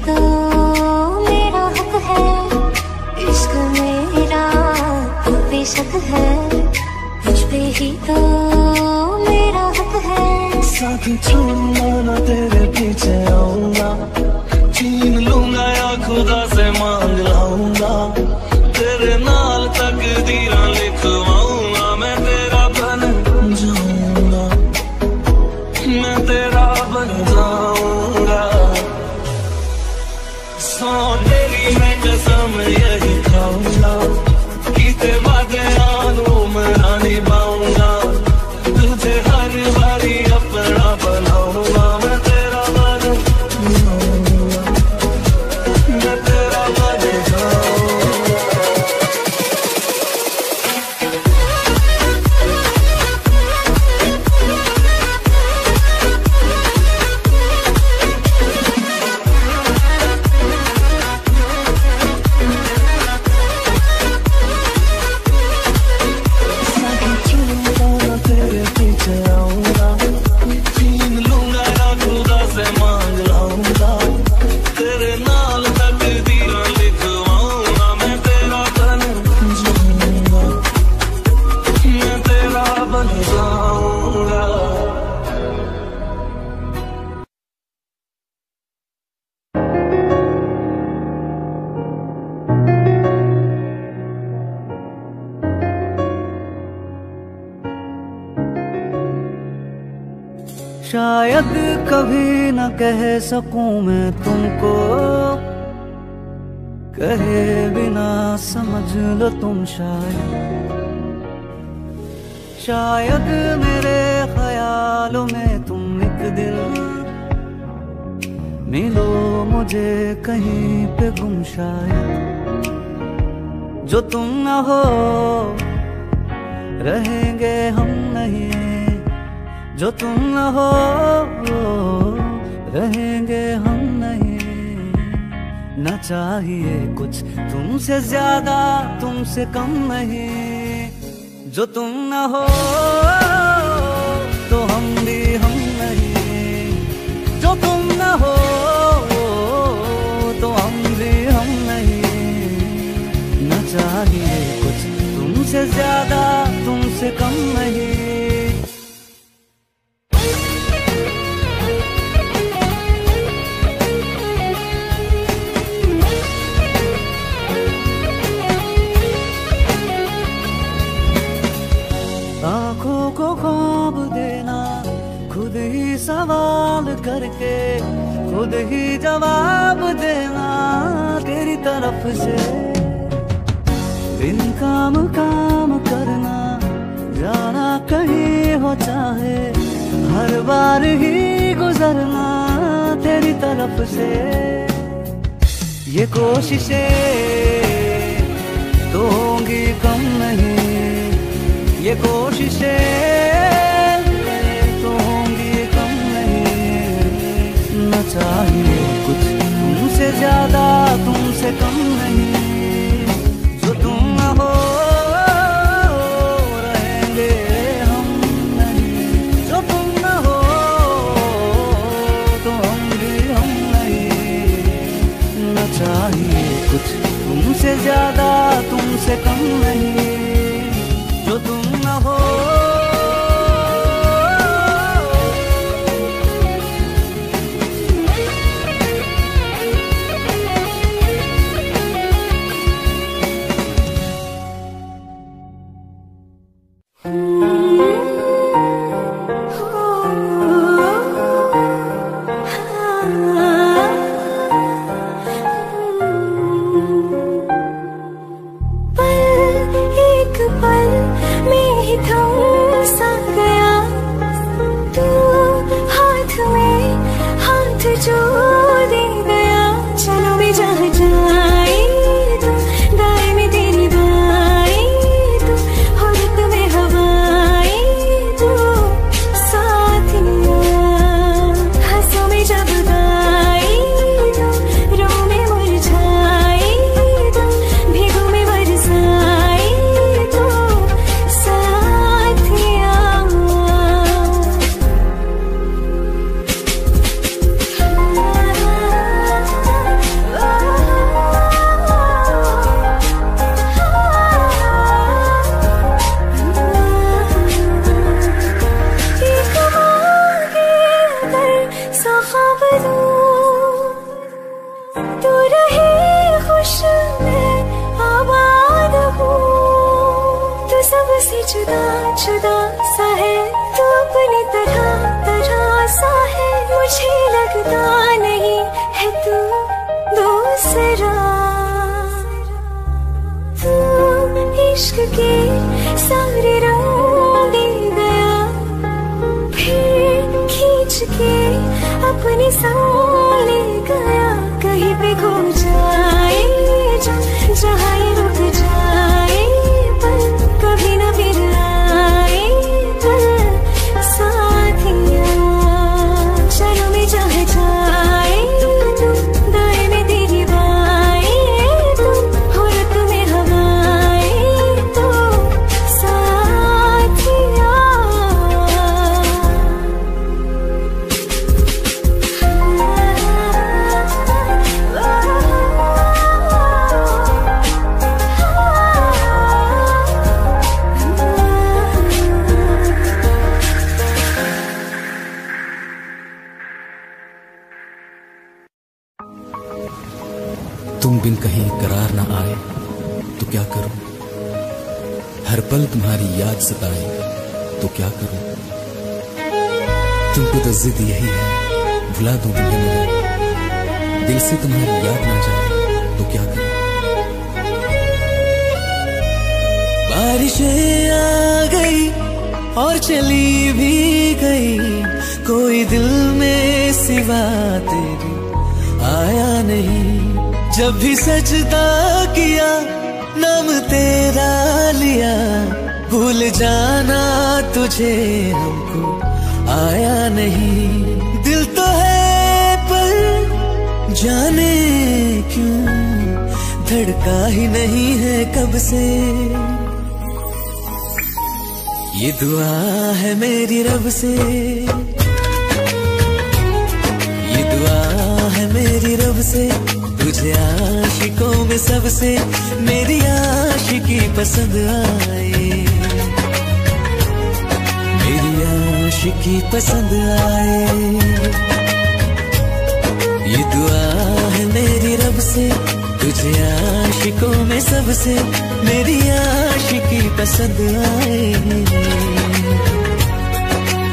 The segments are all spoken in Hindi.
तो मेरा हक है, इश्क मेरा बेशक है, मुझ पे ही तो मेरा हक है। साथ छोड़ूंगा ना तेरे पीछे आऊंगा, छीन लूंगा या खुदा से मांग लाऊंगा, तेरे नाल तकदीरां लिखवाऊंगा, मैं तेरा बन जाऊंगा, मैं तेरा बन जाऊंगा। सौ तेरी मैं कसम यही खाऊंगा, कीते वादे आनू मैं निभाऊंगा, तुझे हर बारी अपना बनाऊंगा, मैं तेरा बन जाऊंगा, मैं तेरा बन जाऊंगा। शायद कभी न कह सकूं मैं तुमको, कहे बिना समझ लो तुम शायद मेरे ख्यालों में तुम एक दिन मिलो मुझे कहीं पे गुम, शायद जो तुम न हो रहेंगे हम नहीं, जो तुम न हो रहेंगे हम नहीं। न चाहिए कुछ तुमसे ज्यादा तुमसे कम नहीं, जो तुम न हो तो हम भी हम नहीं, जो तुम न हो तो हम भी हम नहीं। न चाहिए कुछ तुमसे ज्यादा तुमसे कम नहीं। आँखों को ख्वाब देना, खुद ही सवाल करके खुद ही जवाब देना तेरी तरफ से, बिन काम काम करना, जाना कहीं हो चाहे हर बार ही गुजरना तेरी तरफ से। ये कोशिशें तो होंगी कम नहीं, ये कोशिशें तो होंगी कम नहीं। न चाहिए कुछ तुमसे ज्यादा तुमसे कम नहीं, जो तुम न हो रहेंगे हम नहीं, जो तुम न हो तो हम भी हम नहीं। न चाहिए कुछ तुमसे ज्यादा तुमसे कम नहीं, जो तुम न हो। पल एक पल में ही थम जुदा जुदा सा है तू अपनी तरह तरह सा है, मुझे लगता नहीं है तू दूसरा। तू इश्क के सारे रंग दे गया, फिर खींच के अपने संग ले गया। कहीं पे खो जाए जहाँ ये रुक जाए, पर कभी न फिर आए पर साथिया। चलो में जहाँ जाए तू, दाएं में तेरी बाएं तू, हो रत में हवाएं तो साथिया। तुम बिन कहीं करार ना आए तो क्या करूं, हर पल तुम्हारी याद सताए तो क्या करूं। तुमको तो जिद यही है भुला दूं तुम्हें मगर दिल से तुम्हारी याद ना जाए तो क्या करूं। बारिशें आ गई और चली भी गई, कोई दिल में सिवा तेरी आया नहीं। जब भी सजदा किया नाम तेरा लिया, भूल जाना तुझे हमको आया नहीं। दिल तो है पर जाने क्यों धड़का ही नहीं है कब से। ये दुआ है मेरी रब से, ये दुआ है मेरी रब से, तुझे आशिकों में सबसे मेरी आशिकी पसंद आए, मेरी आशिकी पसंद आए। ये दुआ है मेरी रब से, तुझे आशिकों में सबसे मेरी आशिकी पसंद आए,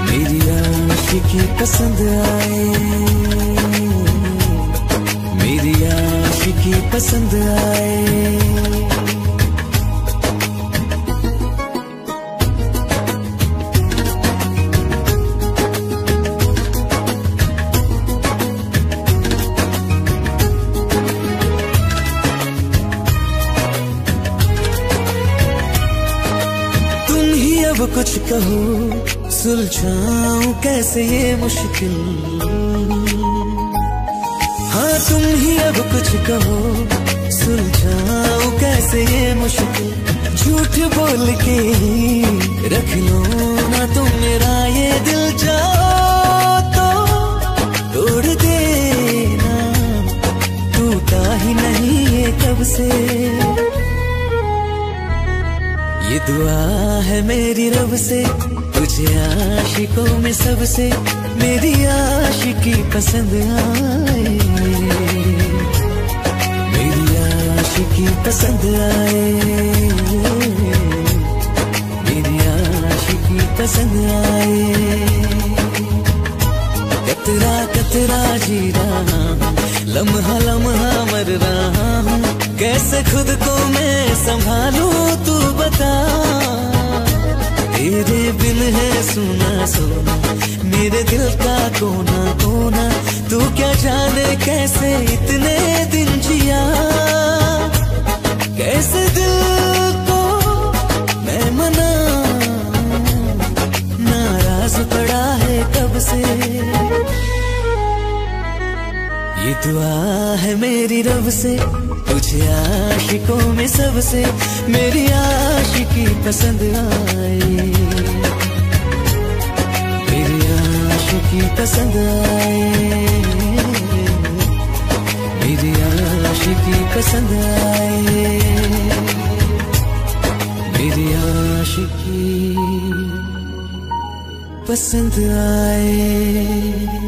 मेरी आशिकी पसंद आए, मेरी आशिकी पसंद आए। अब कुछ कहो सुलझाऊं कैसे ये मुश्किल, हाँ तुम ही अब कुछ कहो सुलझाऊं कैसे ये मुश्किल। झूठ बोल के ही रख लो ना तुम मेरा ये दिल, जाओ तो तोड़ देना, टूटा ही नहीं ये कब से। ये दुआ है मेरी रब से, तुझे आशिकों में सबसे मेरी आशिकी पसंद आए, मेरी आशिकी पसंद आए, मेरी आशिकी पसंद आए। कतरा कतरा जी रहा हूँ, लम्हा लम्हा मर रहा हूँ, कैसे खुद को मैं संभालूं तू बता। तेरे बिन है सुना सुना मेरे दिल का कोना कोना, तू क्या जाने कैसे इतने दिन जिया, कैसे दिल को मैं मनाऊं, नाराज पड़ा है कब से। ये दुआ है मेरी रब से, तुझे आशिकों में सबसे मेरी आशिकी पसंद आए, मेरी आशिकी पसंद आए, मेरी आशिकी पसंद आए, मेरी आशिकी पसंद आए।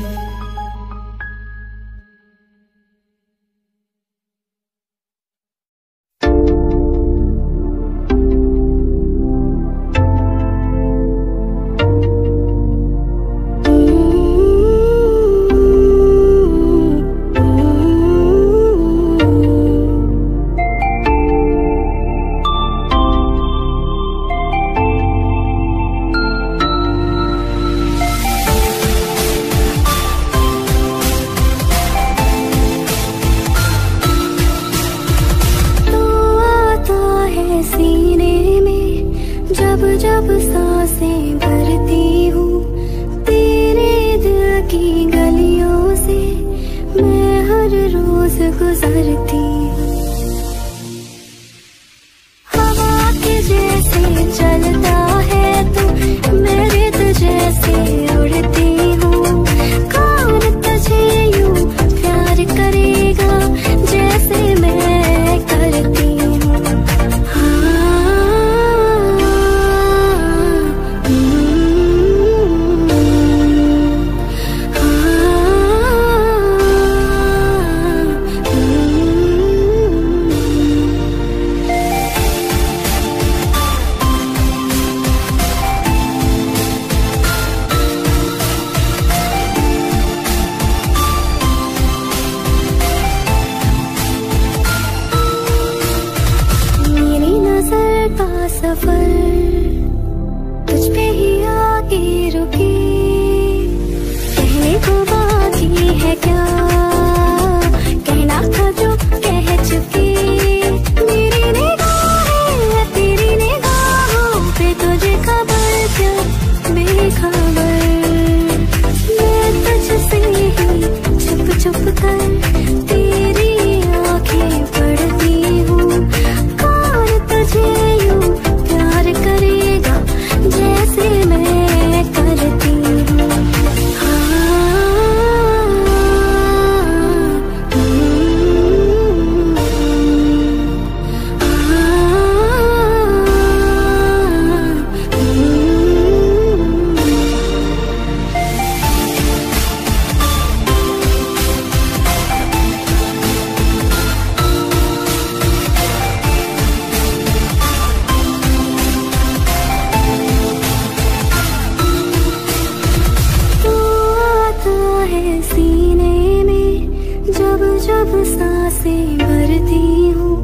सफर तुझ पे ही आके रुकी। कहने को बाकी है क्या, कहना था जो कह चुकी। मेरी निगाहें तेरी निगाहों पे तुझे खबर क्या बेखबर। मैं तुझसे ही छुप छुप कर तेरी आंखें पढ़ती हूँ। कौन तुझे यूं प्यार करेगा जैसे मैं करती हूँ। जब सांसें भरती हूँ,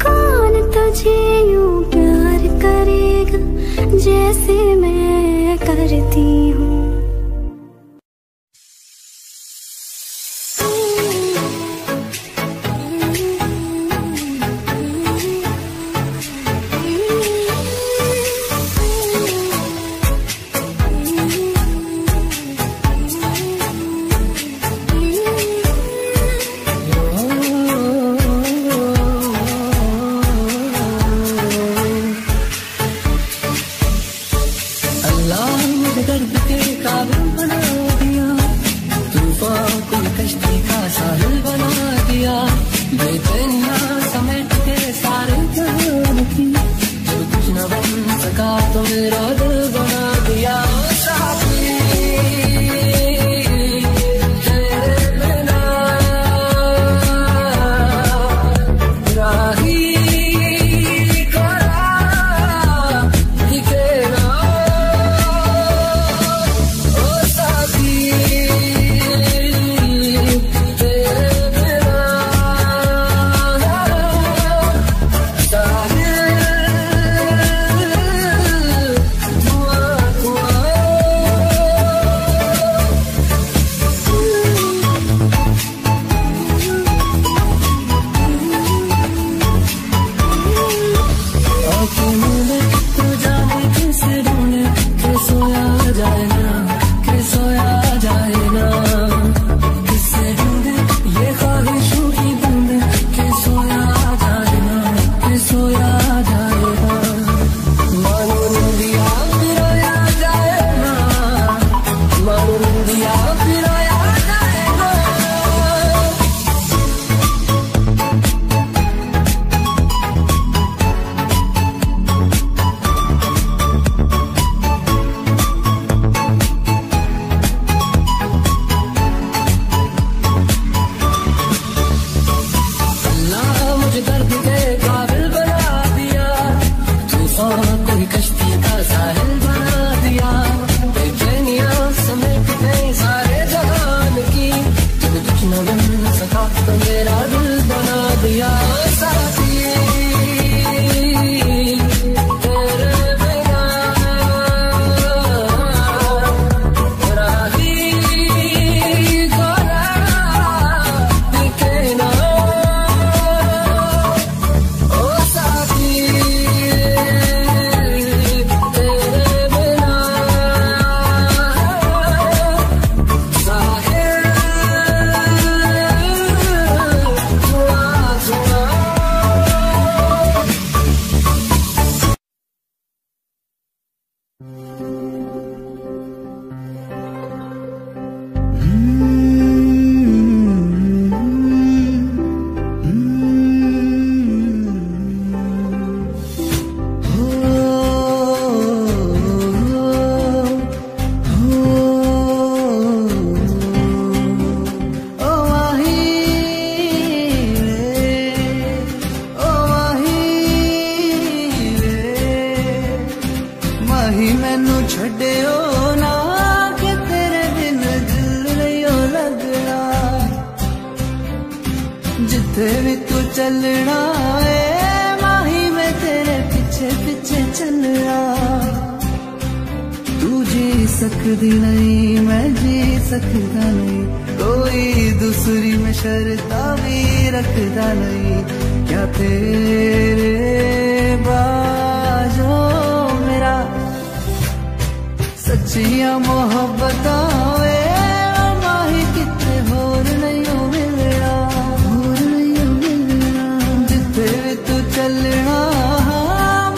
कौन तुझे यूं प्यार करेगा जैसे मैं करती हूँ। जिथे भी तू चलना है माही मैं तेरे पीछे पीछे पीछे चलना। तू जी सकदी नहीं मैं जी सकदा नहीं, कोई दूसरी में शर्ता भी रखदा नहीं। क्या तेरे बाजो मेरा सच्चियां मोहब्बतां वे माही किते होर नहीं हो मिलना, होर नहीं हो मिलना। जिथे भी तू चलना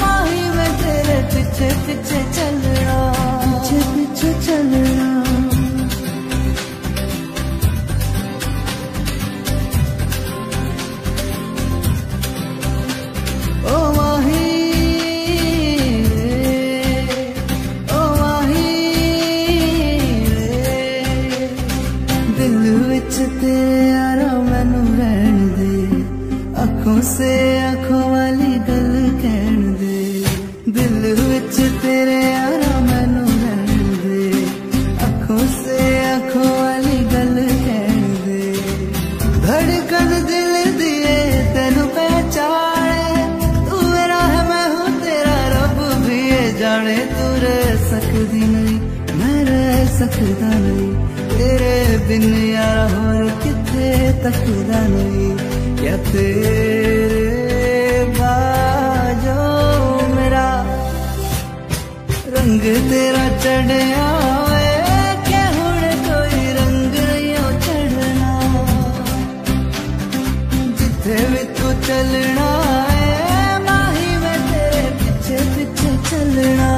माही मैं तेरे पीछे पीछे चलना, पीछे पीछे चलना। ओ माही ओ माही दिल विच तेरे यारा मैनू रहन दे, अखों से अखों वाली गल कहन दे। दिल विच तेरे यारा मैनू रहन दे, अखों से अखों वाली गल कहन दे। धड़कन दिल दिए तेनू पहचाने, तू मेरा है मैं हूँ तेरा, रब भी ये जाने। तू रह सकदी नहीं मैं रह सकदा नहीं, तेरे बिन यारा होर किथे तकदा नहीं। क्या तेरे बाजो मेरा रंग तेरा चढ़िया वे, क्या हुण कोई रंग नहीं चढ़ना। जिथे भी तू चलना है माही मैं तेरे पीछे पीछे चलना।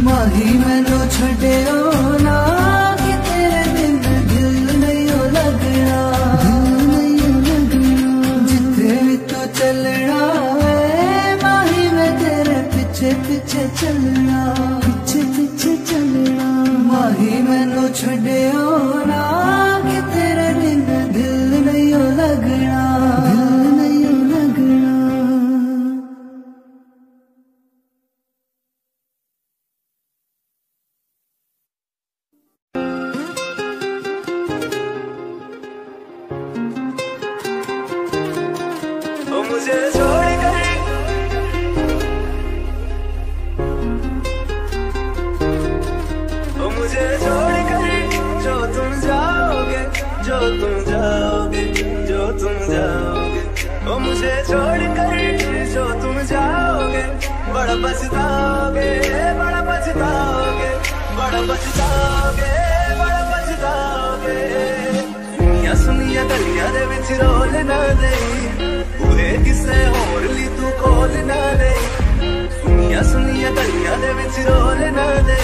माही मैनू छड्डियो ना कि तेरे बिन दिल नहीं हो लगना, दिल नहीं हो लगना। जिथे भी तू चलना है माही मैं तेरे पीछे पीछे चलना, पीछे पीछे चलना। माही मैनू छड्डियो ना कि तेरे बिन दिल नहीं हो लगना, दिल नहीं हो लगना। मुझे छोड़ कर मुझे छोड़ कर जो तुम जाओगे, जो तुम जाओगे, जो तुम जाओगे। मुझे छोड़ कर जो तुम जाओगे, बड़ा पछताओगे, बड़ा पछताओगे, बड़ा पछताओगे, बड़ा पछताओगे। सुनिया सुनिया गलियां दे विच रोल ना दे, किसे होर ली तू खोल ना दे। सुनिया सुनिया गलियां दे विच रोल ना दे,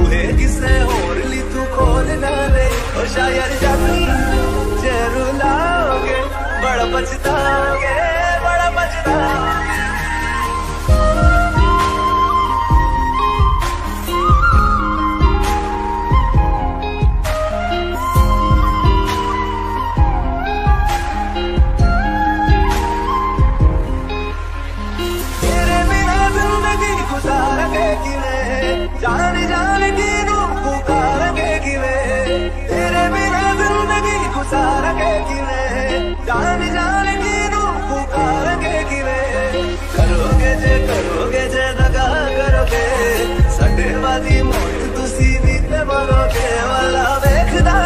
उहे किसे होर ली तू खोल ना दे। ओ शायर जानी जे रुलाओगे, बड़ा पछताओगे, बड़ा पछताओगे। जान जान की रूह पुकारेंगे किवें, तेरे बिना जिंदगी गुजारेंगे किवें। जान जान की रूह पुकारेंगे किवें। करोगे जे दगा करोगे, साडे वादी मौत तुसी भी ते मरोगे। वाला वेखदा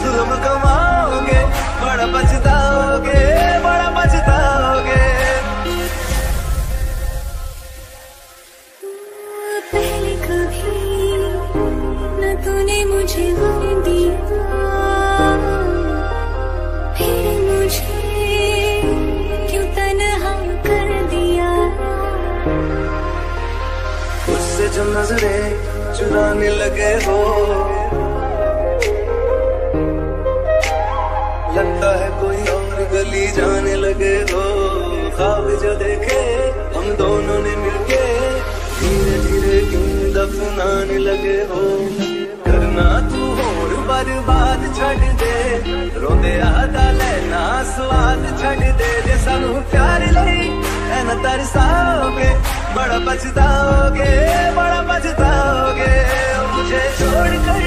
जुल्म कमाओगे, बड़ा पछताओगे, बड़ा पछताओगे। तूने मुझे गम दिया, फिर मुझे क्यों तन्हा कर दिया। मुझसे जो नजरें चुराने लगे हो, लगता है कोई और गली जाने लगे हो। ख्वाब जो देखे हम दोनों ने मिलके, धीरे धीरे क्यों दफनाने लगे हो। करना तू होर बर्बाद छड़ दे, रोंदे आदा लेना स्वाद छड़ दे। जे सानू प्यार लई ऐन तरसाओगे, बड़ा पछताओगे, बड़ा पछताओगे। मुझे छोड़ कर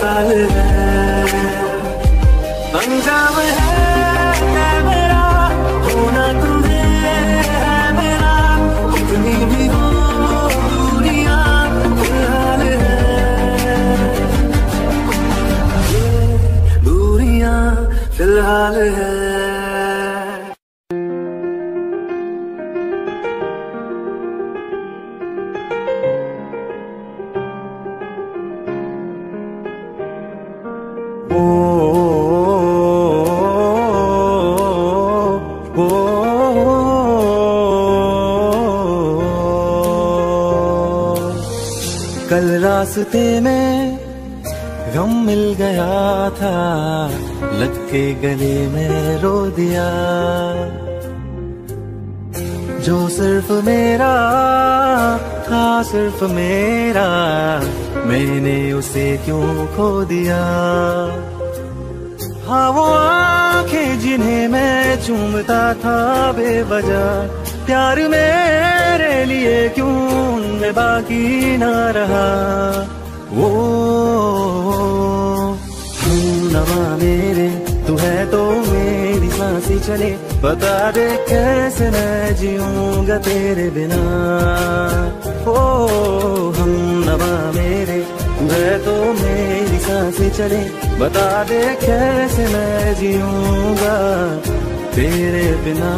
साल है, अंजाम है मेरा होना तुम्हें है मेरा, कितनी भी हो दूरियां फिलहाल है, दूरियां फिलहाल है। कल रास्ते में गम मिल गया था, लग के गले में रो दिया, जो सिर्फ मेरा था सिर्फ मेरा, मैंने उसे क्यों खो दिया। हाँ वो आंखें जिन्हें मैं चूमता था बेवजह, प्यार मेरे लिए क्यों उनमें बाकी ना रहा। वो हमनवा मेरे तू है तो मेरी सांसें चले, बता दे कैसे मैं जीऊंगा तेरे बिना। ओ हमनवा मेरे तू है तो मेरी सांसें चले, बता दे कैसे मैं जीऊंगा तेरे बिना।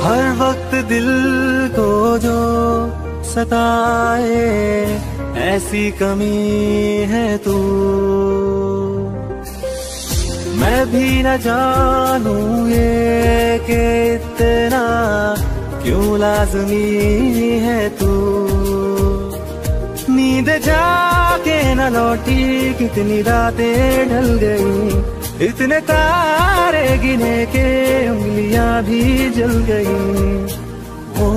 हर वक्त दिल को जो सताए ऐसी कमी है तू, मैं भी न जानूं ये कि इतना क्यों लाज़मी है तू। नींद जाके न लौटी कितनी रातें ढल गई, इतने तारे गिने के उंगलियां भी जल गई। ओ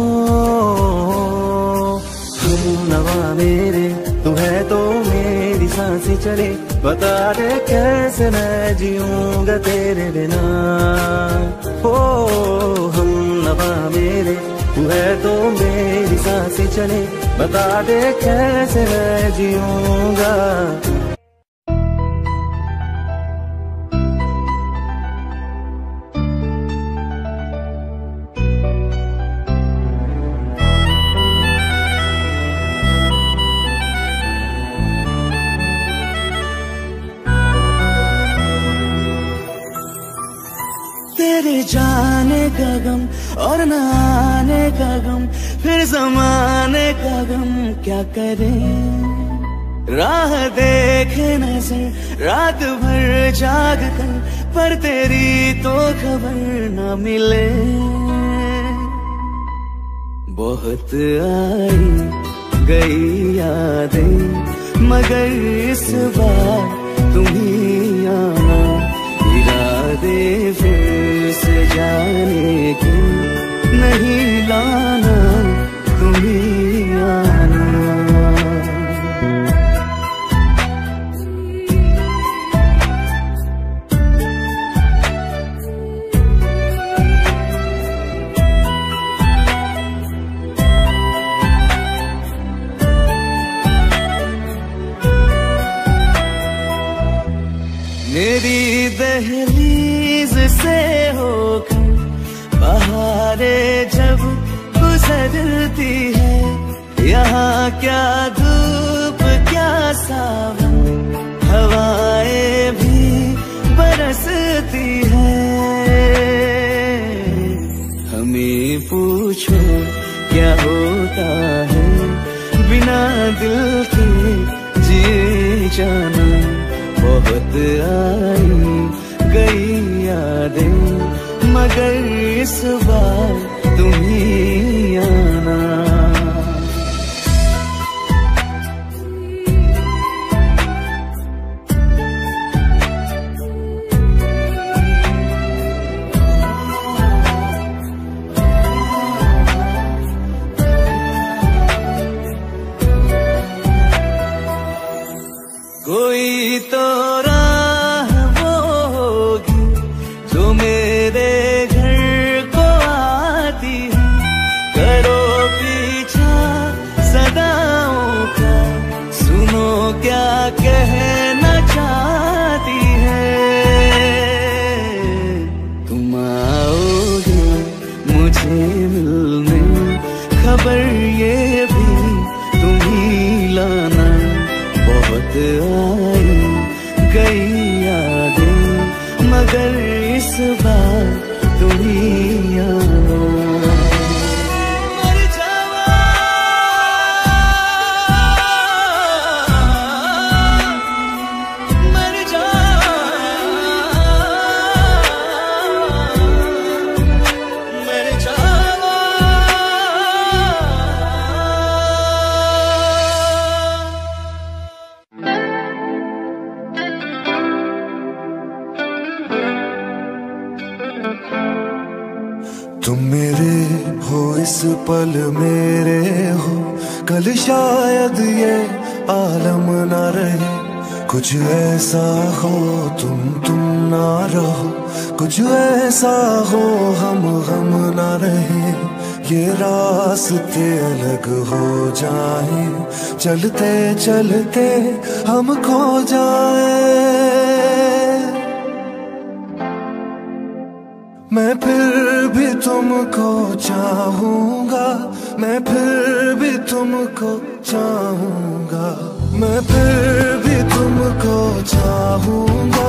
हमनवा मेरे तू है तो मेरी सांसें चले, बता दे कैसे मैं जीऊंगा तेरे बिना। ओ हमनवा मेरे तू है तो मेरी सांसें चले, बता दे कैसे मैं जीऊंगा। तेरे जाने का गम और न आने का गम, फिर ज़माने का गम क्या करें। राह देखे नजर रात भर जाग कर, पर तेरी तो खबर न मिले। बहुत आई गई यादें मगर इस बार तुम ही आना, इरादे फिर से जाने की नहीं लाना, तुम ही आना। मेरी दहलीज से होकर बहारें जब गुजरती है, यहाँ क्या धूप क्या सावन, हवाएं भी बरसती है। हमें पूछो क्या होता है बिना दिल के जी जाना। बहुत आई गई यादें मगर इस बार तुम ही आना। ये भी तुम ही लाना। बहुत आई गई यादें मगर इस बार तुम ही आना। तुम मेरे हो इस पल मेरे हो, कल शायद ये आलम ना रहे। कुछ ऐसा हो तुम ना रहो, कुछ ऐसा हो हम ना रहे। ये रास्ते अलग हो जाए, चलते चलते हम खो जाए। मैं फिर भी तुमको चाहूंगा, मैं फिर भी तुमको चाहूंगा, मैं फिर भी तुमको चाहूंगा,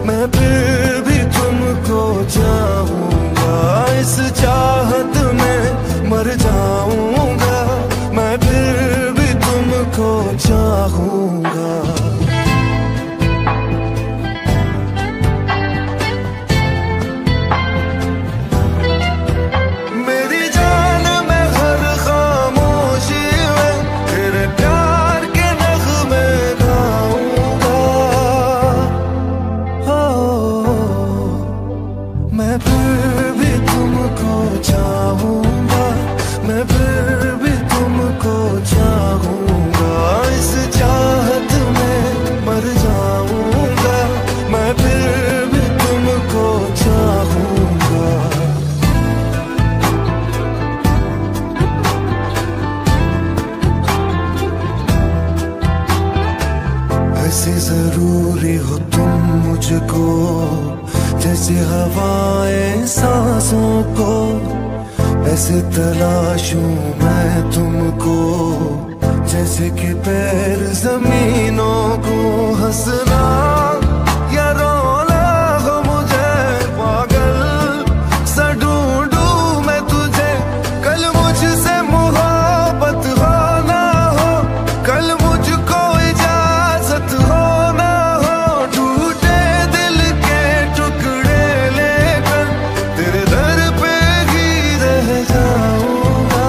मैं फिर भी तुमको चाहूंगा। इस चाहत में मर जाऊंगा, मैं फिर भी तुमको चाहूंगा। ऐसे जरूरी हो तुम मुझको, जैसे हवाएं सांसों को। ऐसे तलाशूं मैं तुमको, जैसे कि पैर जमीनों को। हंसना या रोना हो मुझे पागल सा ढूंढूं मैं तुझे। कल मुझसे मोहब्बत हो ना हो, कल मुझको इजाजत हो ना हो। टूटे दिल के टुकड़े लेकर तेरे दर पे ही रह जाऊंगा।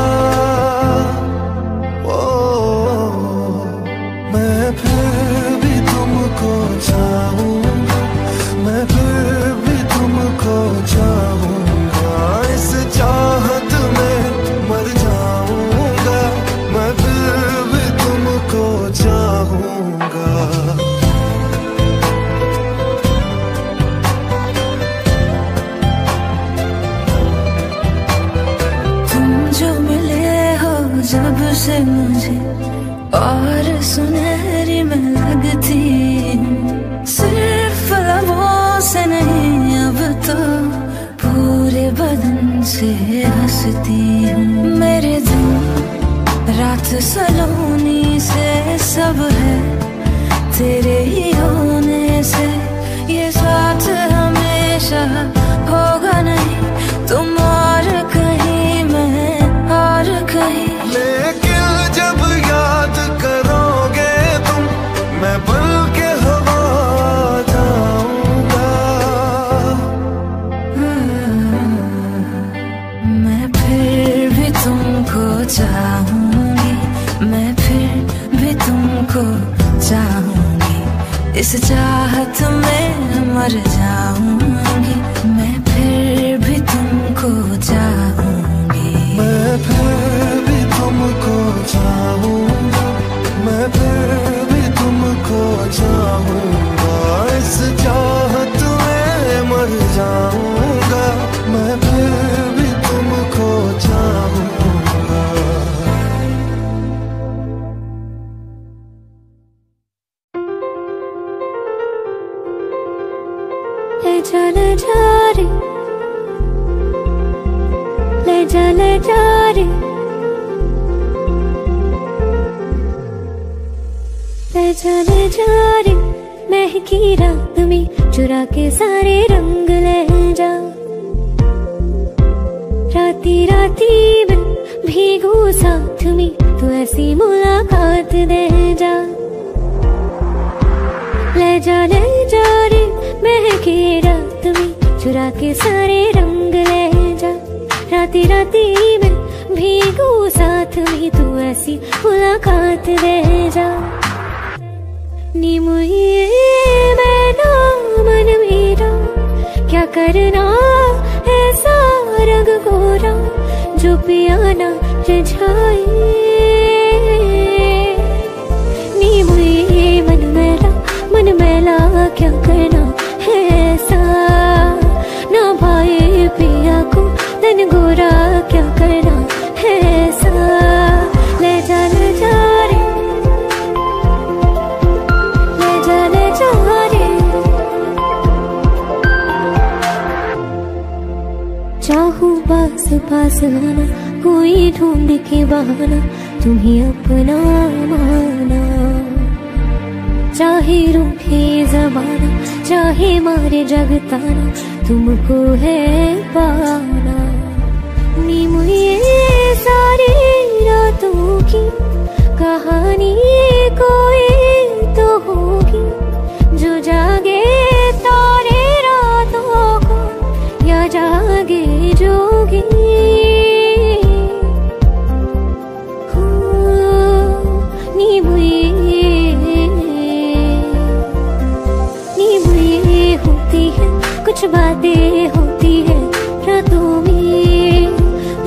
मैं फिर भी तुमको चाहूंगा, मैं फिर भी तुमको चाहूंगा। इस चाहत में मर जाऊंगा, मैं फिर भी तुमको चाहूंगा। तुम जो मिले हो जब से मुझे, और सुनहरी मैं लगती हूँ। सिर्फ लबों से नहीं अब तो पूरे बदन से हंसती हूँ। मेरे दिन रात सलोनी से सब है तेरे ही होने से। ये साथ हमेशा होगा नहीं, तुम और कहीं मैं और कहीं। लेकिन जब याद करोगे तुम, मैं बन के हवा जाऊंगा। मैं फिर भी तुमको चाहूंगी, मैं फिर भी तुमको चाहूंगी। इस चाहत में मर जाऊंगी, मैं फिर भी तुमको चाहूंगी। मैं फिर भी तुमको चाहूंगा, मैं फिर भी तुमको चाहूंगा। इस चाहत में मर जाऊंगा, मैं फिर भी तुमको चाहूंगा। ले जा रे, ले जा रे। ले जा रे महकी रात में चुरा के सारे रंग ले जा। राती राती में भीगू साथ में तू ऐसी मुलाकात दे जा। ले जा रे महकी रात में चुरा के सारे रंग ले जा। राती राती में भीगू साथ में तू ऐसी मुलाकात दे जा। नी मुझे मैना मन मेरा क्या करना ऐसा रंग गोरा जो पियाना रिझाए। नी मुझे मन मैला क्या करना है ऐसा ना भाई पिया को तन गोरा क्या करना है ऐसा। ले जा रे चाहूं पास पास आना कोई ढूंढ के बहाना तुम्हें अपना माना। चाहे रूठे जमाना चाहे मारे जगताना तुमको है पाना। नी मुझे सारी रातों की कहानी कोई तो होगी जो जागे तारे रातों को या जागे जोगी। नी मुझे होती है कुछ बातें होती है रातों में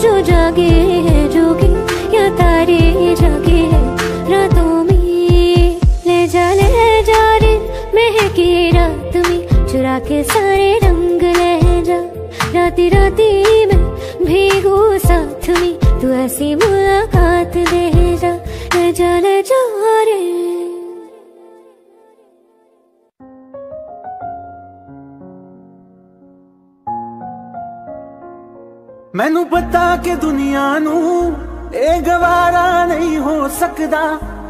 जो जागे है जोगी या तारे जागे है रातों में। ले जा रे महके रात में चुरा के सारे रंग ले जा। राती राती में भीगू साथ में तू ऐसी मुलाकात दे जा। ले जा रे मैनू पता कि दुनिया नू ए गवारा नहीं हो सकदा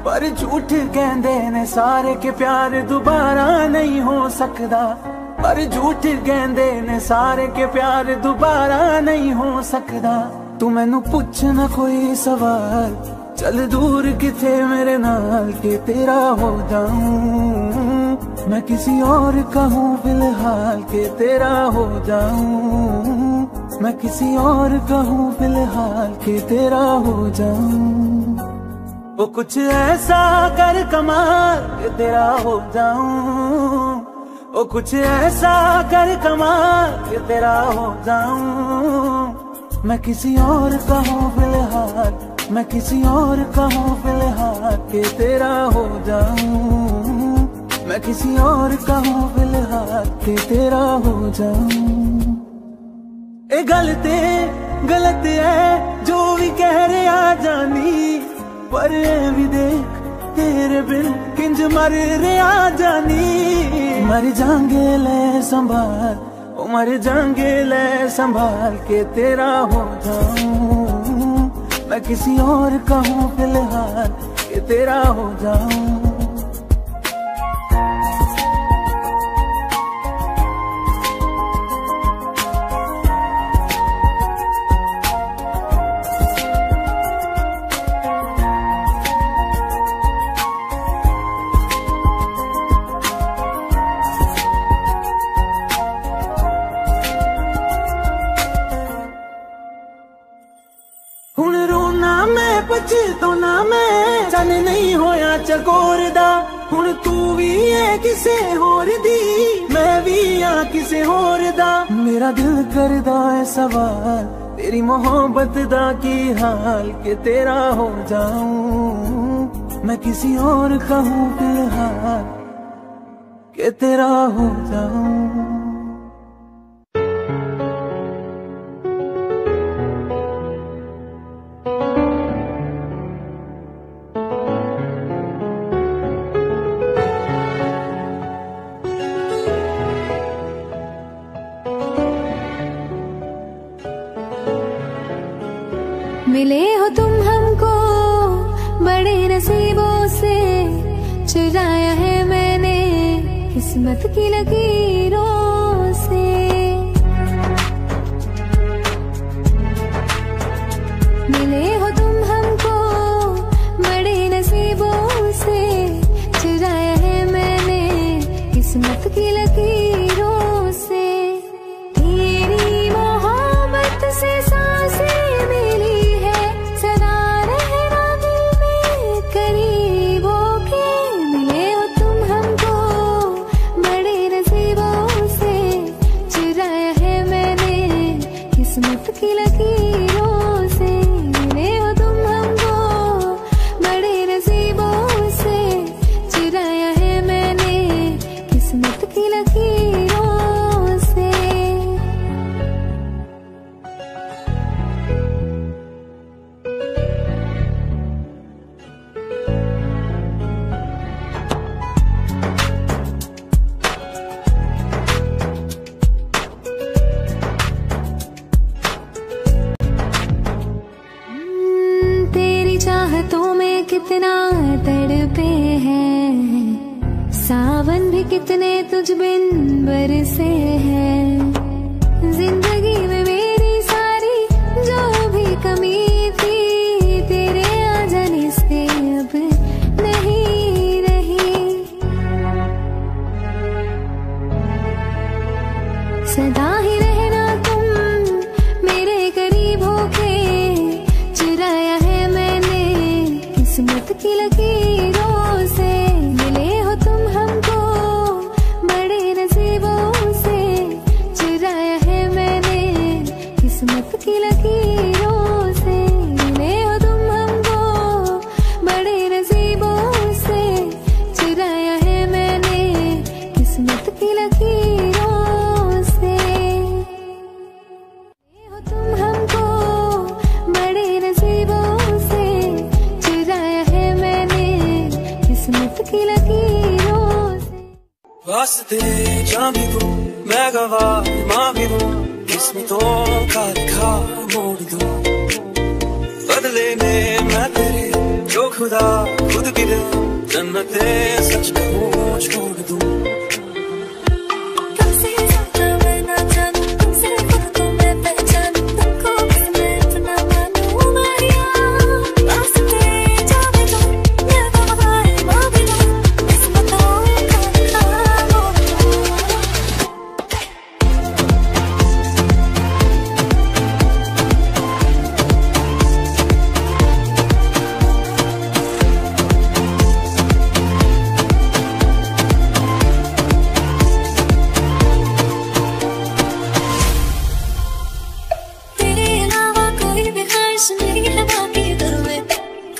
पर झूठ कहंदे ने सारे के प्यार दोबारा नहीं हो सकदा। पर झूठ कहंदे ने सारे के प्यार दोबारा नहीं हो सकदा। तू मैनू पुछ ना कोई सवाल चल दूर किथे मेरे नाल के तेरा हो जाऊं। मैं किसी और का हूँ फिलहाल के तेरा हो जाऊं। मैं किसी और का हूँ फिलहाल के तेरा हो जाऊं। वो कुछ ऐसा कर कमाल के तेरा हो जाऊं। वो कुछ ऐसा कर कमाल के तेरा हो जाऊं। मैं किसी और का हूँ फिलहाल मैं किसी और का हूँ फिलहाल के तेरा हो जाऊं। मैं किसी और का हूँ फिलहाल के तेरा हो जाऊं। ए गलत है जो भी कह रहे आ जानी पर भी देख तेरे बिन किंज मर रे आ जानी। मर जाएंगे ले संभाल ओ मर जाएंगे ले संभाल के तेरा हो जाऊं। मैं किसी और का हूँ फिलहाल के तेरा हो जाऊं। तो ना मैं चन नहीं होया चकोर दा। हुण तू भी है किसे होर दी मैं भी आ किसे होर दा। मेरा दिल करदा है सवाल तेरी मोहब्बत दा की हाल के तेरा हो जाऊं। मैं किसी और का हूँ फिलहाल के तेरा हो जाऊं। मिले हो तुम हमको बड़े नसीबों से चुराया है मैंने किस्मत की लकीरों से। मिले हो तुम हमको बड़े नसीबों से, चुराया है मैंने किस्मत की लकीरों से। तेरी मोहब्बत से सांसें मिली है, सदा रहना दिल में करीब होके। मिले हो तुम हमको बड़े नसीबों से, चुराया है मैंने किस्मत की लकीरों से। मिले हो तुम हमको बड़े नसीबों से, चुराया है मैंने किस्मत की लकीरों से। तेरी चाहतों में कितना तड़पे हैं, सावन भी कितने तुझ बिन बरसे हैं। जिंदगी में मेरी सारी जो भी कमी थी, तेरे आ जाने से अब नहीं रही। सदा ही रहना तुम मेरे करीब होके, चुराया है मैंने किस्मत की लकीरों से। मिले हो तुम हमको बड़े नसीबों से, चुराया है मैंने किस्मत की लकीरों से। मिले हो तुम हमको बड़े नसीबों से, चुराया है मैंने किस्मत की लकीरों से। मिले हो तुम हमको बड़े नसीबों से, चुराया है मैंने किस्मत की लकीरों से। वास्ते जा भी दूं मैं गवाह माँ भी दूं, किस्मतों का लिखा मोड़ दूं। बदले में मैं तेरे जो खुदा खुद भी दे, जन्नते सच कहूँ छोड़ दूं। तुमसे ज्यादा मैं ना जानूं, तुमसे खुद को मैं पहचानूं, तुमको बस मैं इतना मानूं मारिया। वास्ते जा भी दूं मैं गवाह माँ भी दूं, किस्मतों का लिखा मोड़ दूं। तेरे अलावा कोई भी ख्वाहिश नहीं है बाकी दिल में,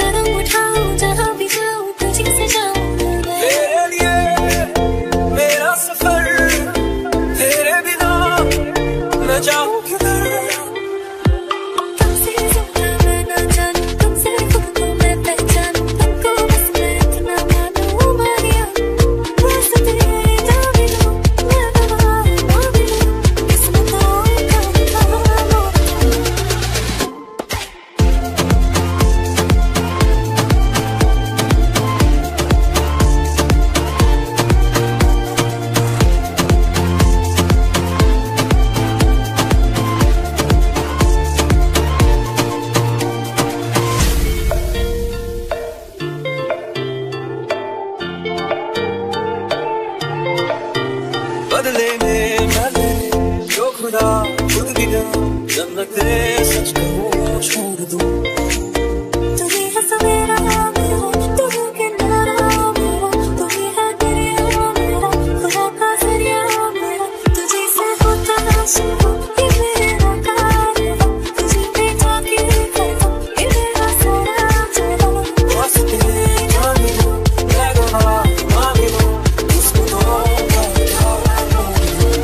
कदम उठाऊं जहाँ भी जाऊं तुझी से जाऊं मैं। तेरे लिए मेरा सफर, तेरे बिना मैं जाऊँ किधर। तुमसे ज्यादा मैं ना जानूं, तुमसे खुद को मैं पहचानूं, तुमको बस मैं इतना मानूं मारिया। वास्ते जा भी दूं मैं गवाह माँ भी दूं, किस्मतों का लिखा मोड़ दूं। बदले में मैं तेरे जो खुदा खुद भी दे, जन्नते सच कहूँ छोड़ दूं। तू ही है सवेरा मेरा, तू ही किनारा मेरा, तू ही है दरिया मेरा, खुदा का जरिया मेरा। तुझे से होता शुरू ये मेरा कार्य, तुझे पे जाके कहता ये मेरा सारा चेहरा। वास्ते जा भी दूं मैं गवाह माँ भी दूं, किस्मतों का लिखा मोड़ दूं।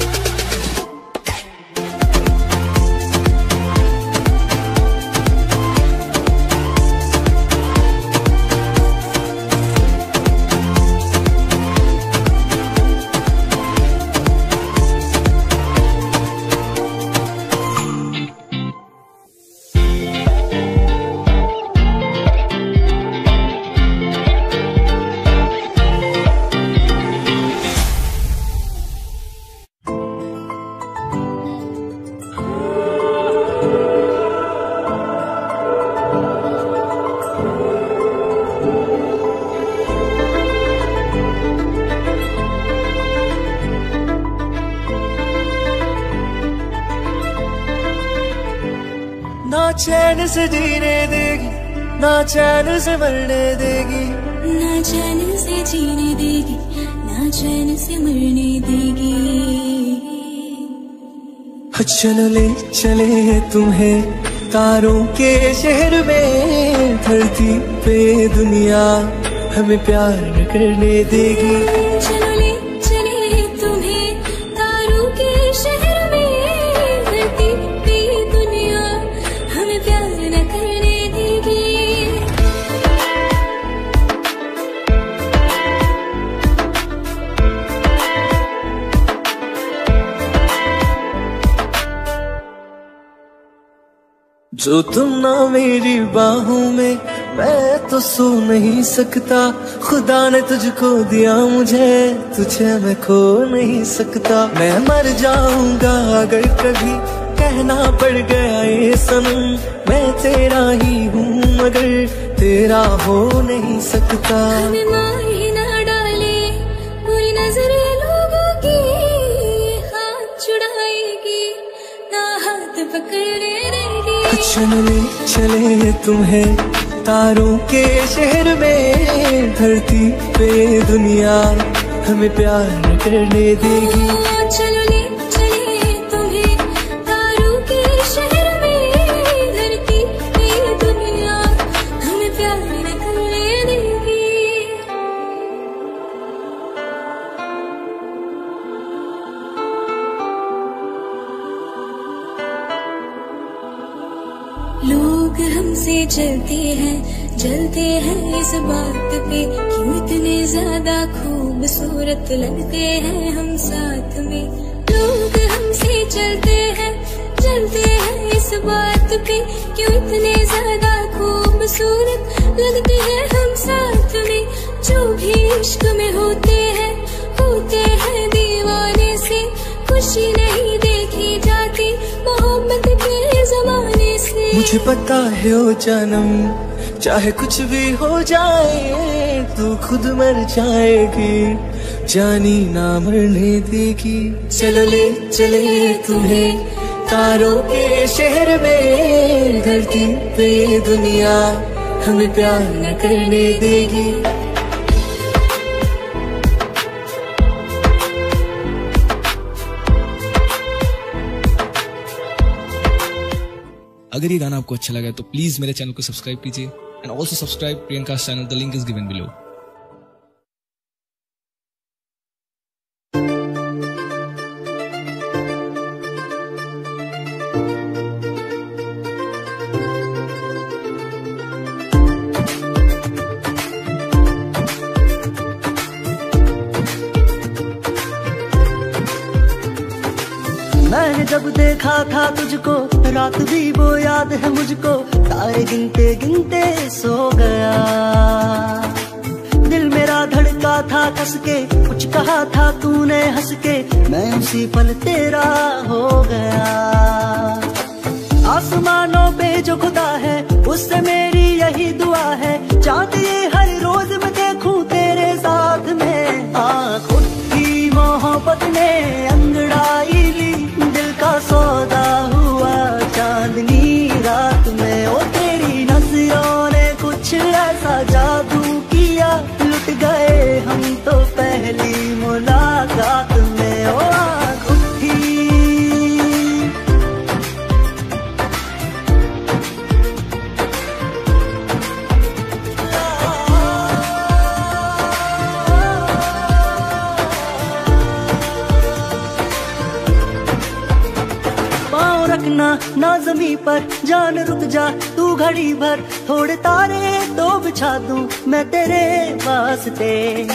चैन से जीने देगी, ना चैन से मरने देगी, ना चैन से जीने देगी, ना चैन से मरने देगी। चलो ले चले तुम्हें तारों के शहर में, धरती पे दुनिया हमें प्यार न करने देगी। चलो ले चले तुम्हें तारों के शहर में, धरती पे दुनिया हमें प्यार न करने देगी। जो तुम ना मेरी बाहों में, मैं तो सो नहीं सकता। खुदा ने तुझको दिया मुझे, तुझे मैं खो नहीं सकता। मैं मर जाऊंगा अगर कभी कहना पड़ गया ये सनम, मैं तेरा ही हूँ मगर तेरा हो नहीं सकता। हमें मार ही ना डाले बुरी नजरें लोगों की, हाथ छुड़ाएगी ना हाथ पकड़ने देगी। चले चले तुम्हें तारों के शहर में, धरती पे दुनिया हमें प्यार न करने देगी। चलो ले चले तुम्हें तारों के शहर में, धरती पे दुनिया हमें प्यार न करने देगी। लोग हमसे चलते हैं, जलते हैं इस बात पे, क्यों इतने ज्यादा खूबसूरत लगते हैं हम साथ में। लोग हमसे चलते हैं, जलते हैं इस बात पे, क्यों इतने ज्यादा खूबसूरत लगते हैं हम साथ में। जो भी इश्क में होते हैं दीवाने से, खुशी नहीं देखी जाती मोहब्बत के जमाने से। मुझे पता है ओ जानम, चाहे कुछ भी हो जाए तू खुद मर जाएगी, जानी ना मरने देगी। चलो ले चले तुम्हें तारों के शहर में, धरती पे दुनिया हमें प्यार न करने देगी। अगर ये गाना आपको अच्छा लगा तो प्लीज मेरे चैनल को सब्सक्राइब कीजिए and also subscribe Priyanka's channel, the link is given below. मैंने जब देखा था तुझको, रात भी वो याद है मुझको, तारे गिनते गिनते सो गया। दिल मेरा धड़का था कस के, कुछ कहा था तूने हंस के, मैं उसी पल तेरा हो गया। आसमानों पे जो खुदा है उससे मेरी यही दुआ है, चांद ये हर रोज मैं देखूं तेरे साथ में। खुद की मोहब्बत ने अंगड़ाई ली, दिल का सौदा हुआ चांदनी रात में। ओ तेरी नजरों ने कुछ ऐसा जादू किया, लुट गए हम तो पहली मुलाकात में। ओ आँख उठी रखना ना जमी पर, जान रुक जा तू घड़ी भर, थोड़े तारे तो बिछा दूं मैं तेरे वास्ते।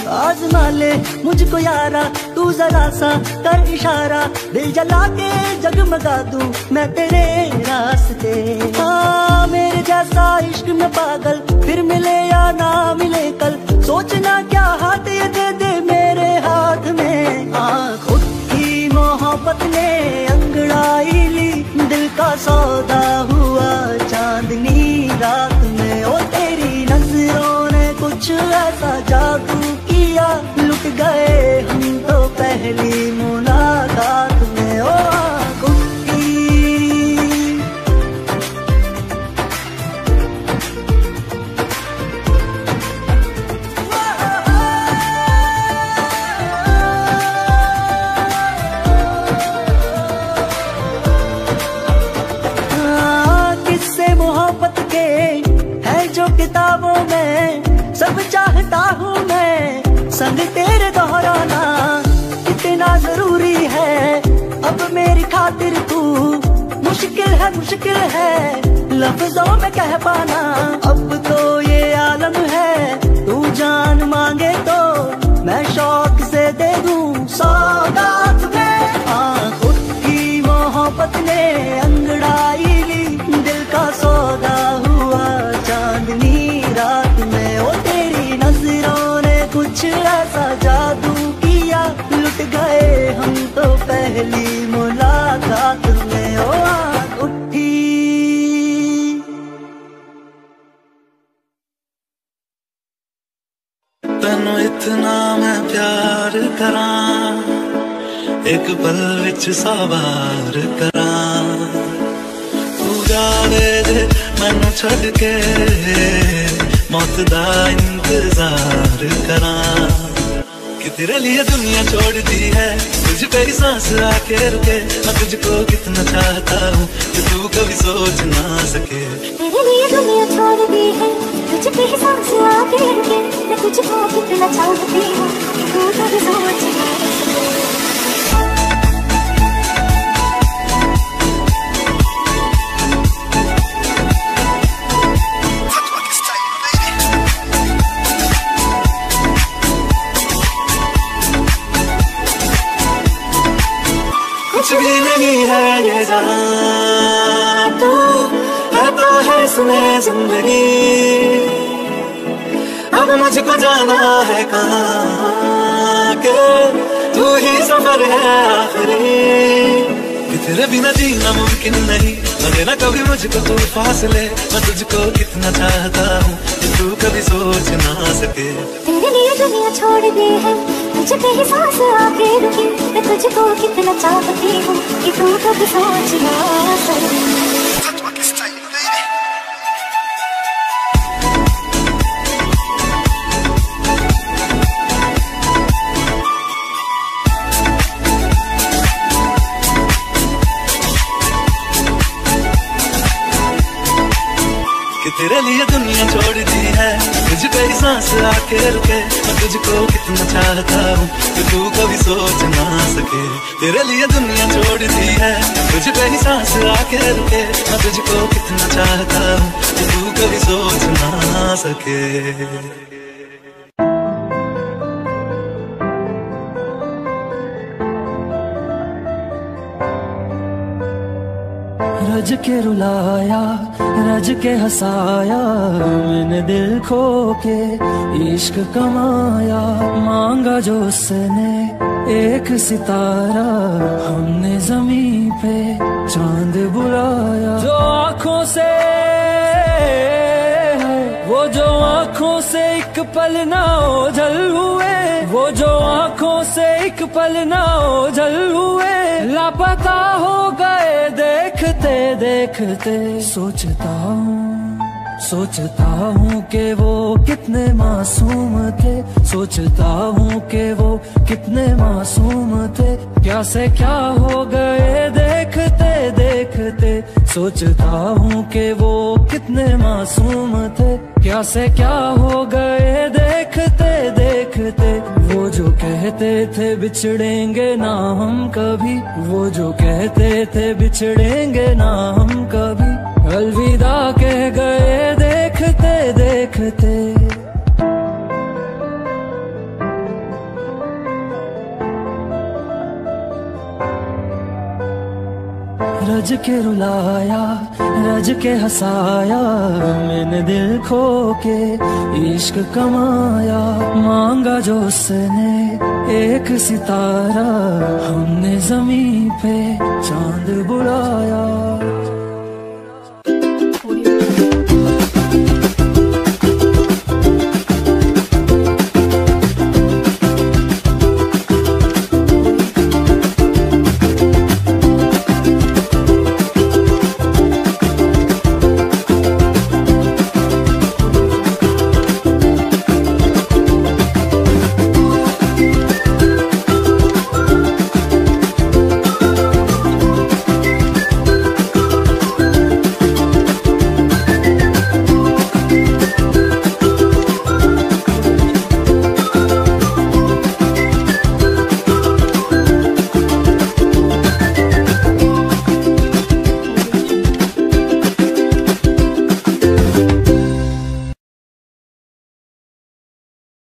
आजमा ले मुझको यारा, तू जरा सा कर इशारा, दिल जला के जगमगा दूं मैं तेरे रास्ते। हाँ मेरे जैसा इश्क में पागल फिर मिले या ना मिले कल, सोचना क्या हाथ ये दे दे मेरे हाथ में। खुद की मोहब्बत ने अंगड़ाई ली, दिल का सौदा हुआ चांदनी रात में। ओ तेरी नजरों ने कुछ ऐसा जादू किया, लुट गए हम तो पहली मुलाकात में। ओ आँखों की सब चाहता हूँ मैं संग तेरे दोहराना, कितना जरूरी है अब मेरी खातिर तू, मुश्किल है लफ्जों में कह पाना। अब तो ये आलम है तू जान मांगे तो मैं शौक से दे दूं सौगात में। आँख उठी मोहब्बत ने अंगड़ाई ली, दिल का सौदा हुआ चांदनी रात में। ओ तेरी नजरों ने कुछ ऐसा जादू किया, लुट गए हम तो पहली मुलाकात में। ओ आँख उठी तेनू इतना मैं प्यार करां, एक पल विच सवार करां, तू जाने दे मैनू छड़ के मौत दा इंतजार करां। कि तेरे लिए दुनिया छोड़ दी है, तुझ पे ही सांस आके रुके। मैं तुझको कितना चाहता हूँ कि तू कभी सोच ना सके। तेरे लिए दुनिया छोड़ दी है, तुझ पे ही सांस आके रुके। मैं तुझको कितना चाहती हूँ कि तू कभी सोच ना सके। कुछ भी नहीं है ये जान, तू है तो है इसमें जिंदगी। अब मुझको जाना है कहाँ के तू ही सफर है आखिरी। कि तेरे बिना जीना मुमकिन नहीं, लगे ना कभी मुझको तू फासले। मैं तुझको कितना चाहता हूँ कि तू कभी सोच ना सके। तेरे लिए दुनिया छोड़ दी है, तुझ पे ही सांस आके रुकी। मैं तुझको कितना चाहती हूँ कि तू कभी सोच ना सके। तेरे लिए दुनिया छोड़ दी है, तुझ पे ही सांस आके रुके। मैं तुझको कितना चाहता हूँ कि तू कभी सोच ना सके। तेरे लिए दुनिया छोड़ दी है, तुझ पे ही सांस आके रुके। मैं तुझको कितना चाहता हूँ कि तू कभी सोच ना सके। रज के रुलाया, रज के हंसाया, मैंने दिल खो के इश्क कमाया। मांगा जो उसने एक सितारा, हमने जमीन पे चांद बुलाया। जो आँखों से वो जो आँखों से एक पल ना ओझल हुए, वो जो आँखों से एक पल ना ओझल हुए। लापता हो गए देखते देखते। सोचता हूँ कि वो कितने मासूम थे, सोचता हूँ कि वो कितने मासूम थे। क्या से क्या हो गए देखते देखते। सोचता हूँ कि वो कितने मासूम थे, क्या से क्या हो गए देखते देखते। वो जो कहते थे बिछड़ेंगे ना हम कभी, वो जो कहते थे बिछड़ेंगे ना हम कभी। अलविदा कह गए देखते देखते। रज के रुलाया, रज के हंसाया, मैंने दिल खो के इश्क कमाया। मांगा जो उसने एक सितारा, हमने जमीन पे चांद बुलाया।